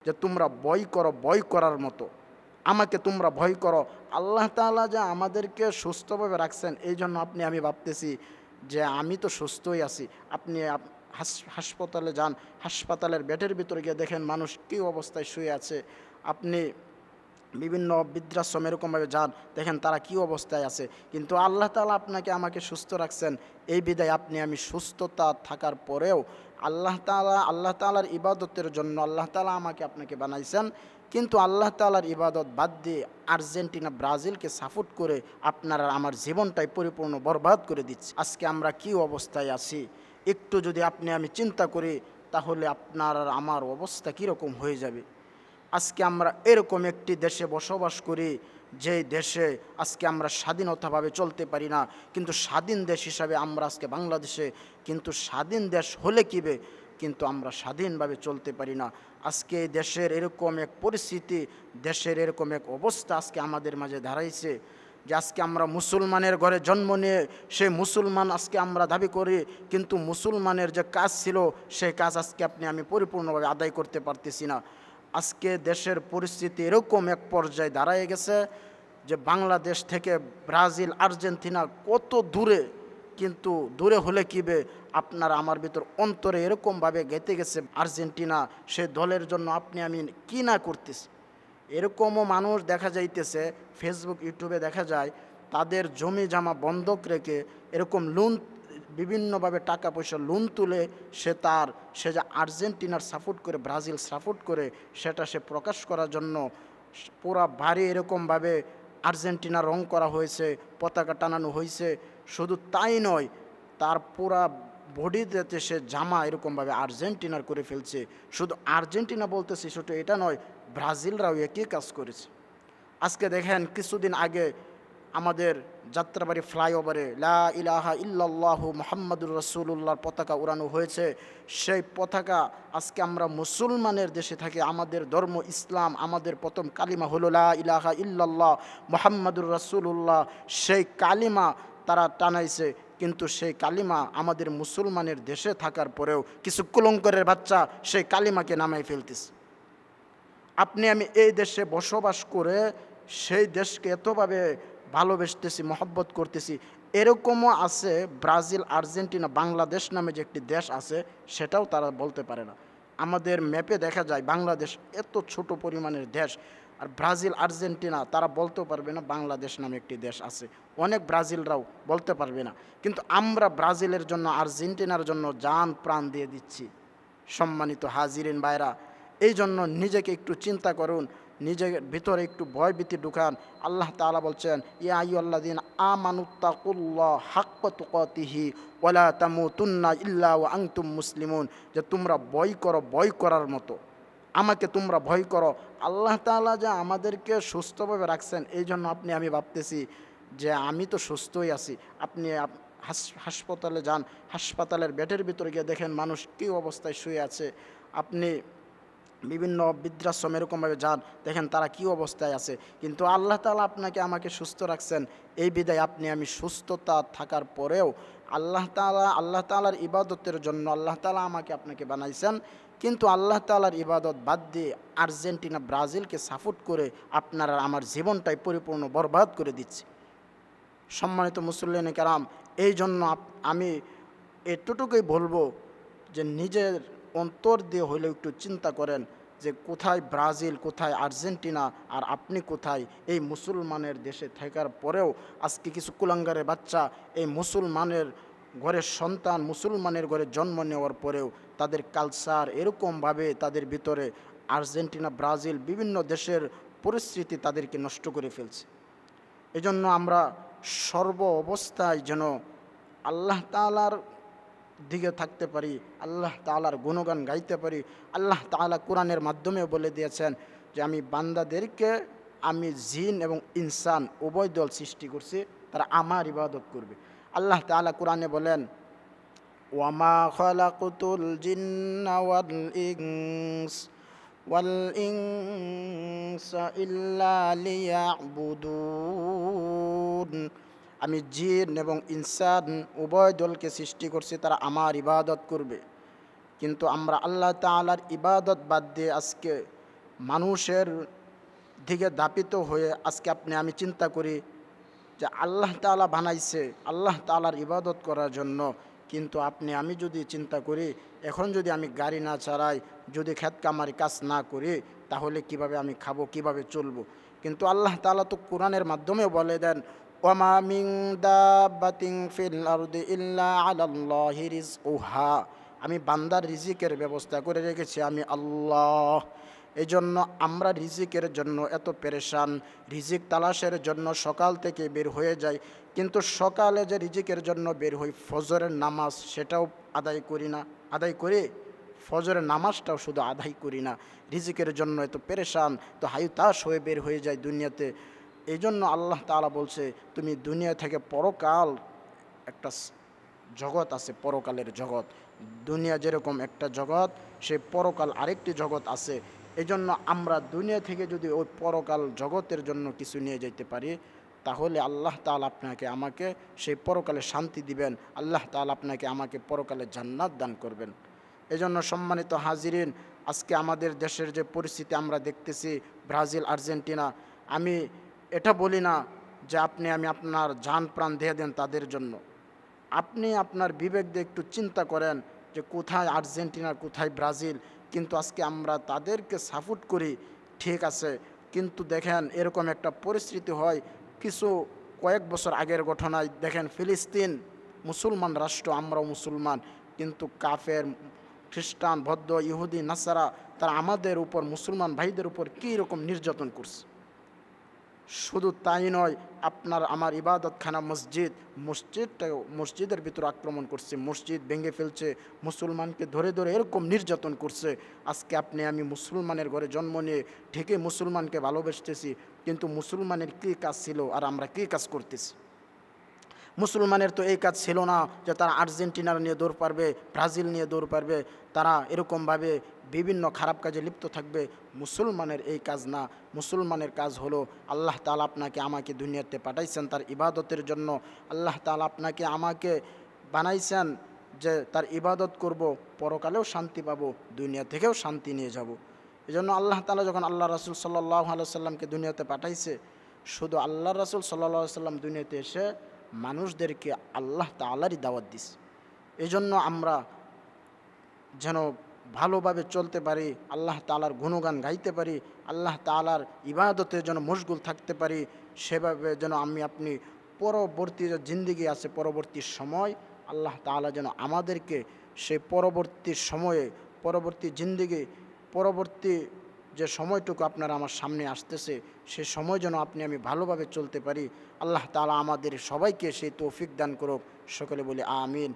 যে তোমরা ভয় করো, ভয় করার মতো আমাকে তোমরা ভয় করো। আল্লাহ তাআলা যে আমাদেরকে সুস্থভাবে রাখছেন, এই জন্য আমি ভাবতেছি যে আমি তো সুস্থই আছি। আপনি হাসপাতালে যান, হাসপাতালের বেডের ভিতরে গিয়ে দেখেন মানুষ কী অবস্থায় শুয়ে আছে। আপনি বিভিন্ন বৃদ্ধাশ্রম এরকমভাবে যান, দেখেন তারা কী অবস্থায় আছে। কিন্তু আল্লাহ তাআলা আপনাকে আমাকে সুস্থ রাখছেন, এই বিধায় আমি সুস্থতা থাকার পরেও আল্লাহ তাআলার ইবাদতের জন্য আল্লাহ তাআলা আমাকে আপনাকে বানাইছেন। কিন্তু আল্লাহ তাআলার ইবাদত বাদ দিয়ে আর্জেন্টিনা ব্রাজিলকে সাপোর্ট করে আপনারা আমার জীবনটাই পরিপূর্ণ বরবাদ করে দিচ্ছে। আজকে আমরা কী অবস্থায় আছি একটু যদি আমি চিন্তা করি, তাহলে আপনার আর আমার অবস্থা কীরকম হয়ে যাবে। আজকে আমরা এরকম একটি দেশে বসবাস করি, যেই দেশে আজকে আমরা স্বাধীনতাভাবে চলতে পারি না। কিন্তু স্বাধীন দেশ হিসাবে আমরা আজকে বাংলাদেশে, কিন্তু স্বাধীন দেশ হলে কিবে, কিন্তু আমরা স্বাধীনভাবে চলতে পারি না। আজকে দেশের এরকম এক পরিস্থিতি, দেশের এরকম এক অবস্থা আজকে আমাদের মাঝে দাঁড়াইছে যে আজকে আমরা মুসলমানের ঘরে জন্ম নিয়ে সে মুসলমান আজকে আমরা দাবি করি, কিন্তু মুসলমানের যে কাজ ছিল সেই কাজ আজকে আমি পরিপূর্ণভাবে আদায় করতে পারতেছি না। আজকে দেশের পরিস্থিতি এরকম এক পর্যায়ে দাঁড়ায় গেছে যে বাংলাদেশ থেকে ব্রাজিল আর্জেন্টিনা কত দূরে, কিন্তু দূরে হলে কিবে আপনার আমার ভিতর অন্তরে এরকমভাবে গেঁথে গেছে আর্জেন্টিনা সে দলের জন্য আমি কি না করতেছি। এরকমও মানুষ দেখা যাইতেছে ফেসবুক ইউটিউবে দেখা যায় তাদের জমি জামা বন্ধক রেখে এরকম লোন, বিভিন্নভাবে টাকা পয়সা লোন তুলে সে যে আর্জেন্টিনার সাপোর্ট করে, ব্রাজিল সাপোর্ট করে, সেটা সে প্রকাশ করার জন্য পুরা বাড়ি এরকমভাবে আর্জেন্টিনা রং করা হয়েছে, পতাকা টানানো হয়েছে। শুধু তাই নয়, তার পুরা বডিতে সে জামা এরকমভাবে আর্জেন্টিনার করে ফেলছে। শুধু আর্জেন্টিনা বলতেছি, শুধু এটা নয়, ব্রাজিলরাও একই কাজ করেছে। আজকে দেখেন কিছুদিন আগে আমাদের যাত্রাবাড়ি ফ্লাইওভারে লা ইলাহা ইল্লাল্লাহু মুহাম্মাদুর রাসূলুল্লাহর পতাকা উড়ানো হয়েছে। সেই পতাকা আজকে আমরা মুসলমানের দেশে থাকি, আমাদের ধর্ম ইসলাম, আমাদের প্রথম কালিমা হলো লা ইলাহা ইল্লাল্লাহ মুহাম্মাদুর রাসূলুল্লাহ। সেই কালিমা তারা টানাইছে, কিন্তু সেই কালিমা আমাদের মুসলমানের দেশে থাকার পরেও কিছু কুলঙ্করের বাচ্চা সেই কালিমাকে নামাই ফেলতেছে। আমি এই দেশে বসবাস করে সেই দেশকে এতভাবে ভালোবেসতেছি, মহব্বত করতেছি। এরকমও আছে ব্রাজিল আর্জেন্টিনা বাংলাদেশ নামে যে একটি দেশ আছে, সেটাও তারা বলতে পারে না। আমাদের ম্যাপে দেখা যায় বাংলাদেশ এত ছোট পরিমাণের দেশ, আর ব্রাজিল আর্জেন্টিনা তারা বলতেও পারবে না বাংলাদেশ নামে একটি দেশ আছে। অনেক ব্রাজিলরাও বলতে পারবে না, কিন্তু আমরা ব্রাজিলের জন্য আর্জেন্টিনার জন্য জান প্রাণ দিয়ে দিচ্ছি। সম্মানিত হাজিরিন ভাইরা, এই জন্য নিজেকে একটু চিন্তা করুন, নিজের ভিতরে একটু ভয়ভীতি ঢুকান। আল্লাহ তাআলা বলছেন, ইয়া আইয়ুহাল্লাযীনা আমানুত্তাকুল্লাহ হাক্কা তুকাতিহি ওয়ালা তামুতুন্না ইল্লা ওয়া আনতুম মুসলিমুন, যে তোমরা ভয় করো, ভয় করার মতো আমাকে তোমরা ভয় করো। আল্লাহ তাআলা যে আমাদেরকে সুস্থভাবে রাখছেন, এই জন্য আমি ভাবতেছি যে আমি তো সুস্থই আছি। আপনি হাসপাতালে যান, হাসপাতালের বেডের ভিতরে গিয়ে দেখেন মানুষ কী অবস্থায় শুয়ে আছে। আপনি বিভিন্ন বৃদ্ধাশ্রম এরকমভাবে যান, দেখেন তারা কী অবস্থায় আছে। কিন্তু আল্লাহ তাআলা আপনাকে আমাকে সুস্থ রাখছেন, এই বিধায় আমি সুস্থতা থাকার পরেও আল্লাহ তাআলার ইবাদতের জন্য আল্লাহ তাআলা আমাকে আপনাকে বানাইছেন। কিন্তু আল্লাহ তাআলার ইবাদত বাদ দিয়ে আর্জেন্টিনা ব্রাজিলকে সাপোর্ট করে আপনারা আমার জীবনটাই পরিপূর্ণ বরবাদ করে দিচ্ছে। সম্মানিত মুসল্লিনে কেরাম, এই জন্য আমি এতটুকুই বলবো যে নিজের অন্তর দিয়ে হলেও একটু চিন্তা করেন যে কোথায় ব্রাজিল, কোথায় আর্জেন্টিনা, আর আপনি কোথায়। এই মুসলমানের দেশে থাকার পরেও আজকে কিছু কুলাঙ্গারের বাচ্চা এই মুসলমানের ঘরের সন্তান, মুসলমানের ঘরে জন্ম নেওয়ার পরেও তাদের কালচার এরকমভাবে তাদের ভিতরে আর্জেন্টিনা, ব্রাজিল, বিভিন্ন দেশের পরিস্থিতি তাদেরকে নষ্ট করে ফেলছে। এজন্য আমরা সর্ব অবস্থায় যেন আল্লাহ তাআলার দিকে থাকতে পারি, আল্লাহ তাআলার গুণগান গাইতে পারি। আল্লাহ তাআলা কোরআনের মাধ্যমেও বলে দিয়েছেন যে আমি বান্দাদেরকে জিন এবং ইনসান উভয় দল সৃষ্টি করছি, তারা আমার ইবাদত করবে। আল্লাহ তাআলা কোরআনে বলেন, ওয়ামা খালাকুতুল জিন্না ওয়াল ইনসা ইল্লা লিয়াবুদুন, আমি জিন এবং ইনসান উভয় দলকে সৃষ্টি করছি, তারা আমার ইবাদত করবে। কিন্তু আমরা আল্লাহ তাআলার ইবাদত বাদ দিয়ে আজকে মানুষের দিকে দাপিত হয়ে আজকে আপনি আমি চিন্তা করি যে আল্লাহ তাআলা বানাইছে আল্লাহ তাআলার ইবাদত করার জন্য, কিন্তু আপনি আমি যদি চিন্তা করি এখন যদি আমি গাড়ি না চালাই, যদি ক্ষেত কামারি কাজ না করি, তাহলে কিভাবে আমি খাবো, কিভাবে চলবো। কিন্তু আল্লাহ তাআলা তো কোরআনের মাধ্যমে বলে দেন, ওয়ামা মিন দাব্বাতিন ফিল আরদি ইল্লা আলাল্লাহি রিজকুহা, আমি বান্দার রিজিকের ব্যবস্থা করে রেখেছি আমি আল্লাহ। এজন্য আমরা রিজিকের জন্য এত পেরেশান, রিজিক তালাশের জন্য সকাল থেকে বের হয়ে যাই, কিন্তু সকালে যে রিজিকের জন্য বের হই ফজরের নামাজ সেটাও আদায় করি না। আদায় করি, ফজরের নামাজটাও শুধু আদায় করি না, রিজিকের জন্য এত পেরেশান, তো হায়ুতাশ হয়ে বের হয়ে যায় দুনিয়াতে। এই জন্য আল্লাহ তাআলা বলছে তুমি দুনিয়া থেকে পরকাল একটা জগৎ আছে, পরকালের জগৎ। দুনিয়া যেরকম একটা জগৎ, সেই পরকাল আরেকটি জগৎ আছে। এই জন্য আমরা দুনিয়া থেকে যদি ওই পরকাল জগতের জন্য কিছু নিয়ে যেতে পারি, তাহলে আল্লাহ তাআলা আপনাকে আমাকে সেই পরকালে শান্তি দিবেন, আল্লাহ তাআলা আপনাকে আমাকে পরকালে জান্নাত দান করবেন। এজন্য সম্মানিত হাজিরিন, আজকে আমাদের দেশের যে পরিস্থিতি আমরা দেখতেছি, ব্রাজিল, আর্জেন্টিনা, আমি এটা বলি না যে আপনি আমি আপনার জান প্রাণ দিয়ে দেন তাদের জন্য। আপনি আপনার বিবেক দিয়ে একটু চিন্তা করেন যে কোথায় আর্জেন্টিনা, কোথায় ব্রাজিল, কিন্তু আজকে আমরা তাদেরকে সাপোর্ট করি, ঠিক আছে, কিন্তু দেখেন এরকম একটা পরিস্থিতি হয় কিছু কয়েক বছর আগের ঘটনায়। দেখেন ফিলিস্তিন মুসলমান রাষ্ট্র, আমরাও মুসলমান, কিন্তু কাফের, খ্রিস্টান, বৌদ্ধ, ইহুদি, নাসারা তারা আমাদের উপর, মুসলমান ভাইদের উপর কী রকম নির্যাতন করছে। শুধু তাই নয়, আপনার আমার ইবাদতখানা মসজিদের ভিতর আক্রমণ করছে, মসজিদ ভেঙে ফেলছে, মুসলমানকে ধরে ধরে এরকম নির্যাতন করছে। আজকে আপনি আমি মুসলমানের ঘরে জন্ম নিয়ে ঠিকই মুসলমানকে ভালোবাসতেছি, কিন্তু মুসলমানের কী কাজ ছিল আর আমরা কী কাজ করতেছি। মুসলমানের তো এই কাজ ছিল না যে তারা আর্জেন্টিনার নিয়ে দৌড় পারবে, ব্রাজিল নিয়ে দৌড় পারবে, তারা এরকমভাবে বিভিন্ন খারাপ কাজে লিপ্ত থাকবে। মুসলমানের এই কাজ না, মুসলমানের কাজ হলো আল্লাহ তাআলা আপনাকে আমাকে দুনিয়াতে পাঠাইছেন তার ইবাদতের জন্য। আল্লাহ তাআলা আপনাকে আমাকে বানাইছেন যে তার ইবাদত করব, পরকালেও শান্তি পাবো, দুনিয়া থেকেও শান্তি নিয়ে যাব। এই জন্য আল্লাহ তাআলা যখন আল্লাহ রাসূল সাল্লাল্লাহু আলাইহি সাল্লামকে দুনিয়াতে পাঠাইছে, শুধু আল্লাহ রাসূল সাল্লাল্লাহু আলাইহি সাল্লাম দুনিয়াতে এসে মানুষদেরকে আল্লাহ তাআলারই দাওয়াত দিছে। এই জন্য আমরা যেন ভালোভাবে চলতে পারি, আল্লাহ তাআলার গুণগান গাইতে পারি, আল্লাহ তাআলার ইবাদতে যেন মশগুল থাকতে পারি, সেভাবে যেন আমি আপনি পরবর্তী যে জিন্দেগি আছে, পরবর্তী সময় আল্লাহ তাআলা যেন আমাদেরকে সেই পরবর্তী সময়ে, পরবর্তী জিন্দেগি, পরবর্তী যে সময়টুকু আপনার আমার সামনে আসতেছে, সে সময় যেন আপনি আমি ভালোভাবে চলতে পারি। আল্লাহ তাআলা আমাদের সবাইকে সেই তৌফিক দান করুক। সকলে বলি আমিন।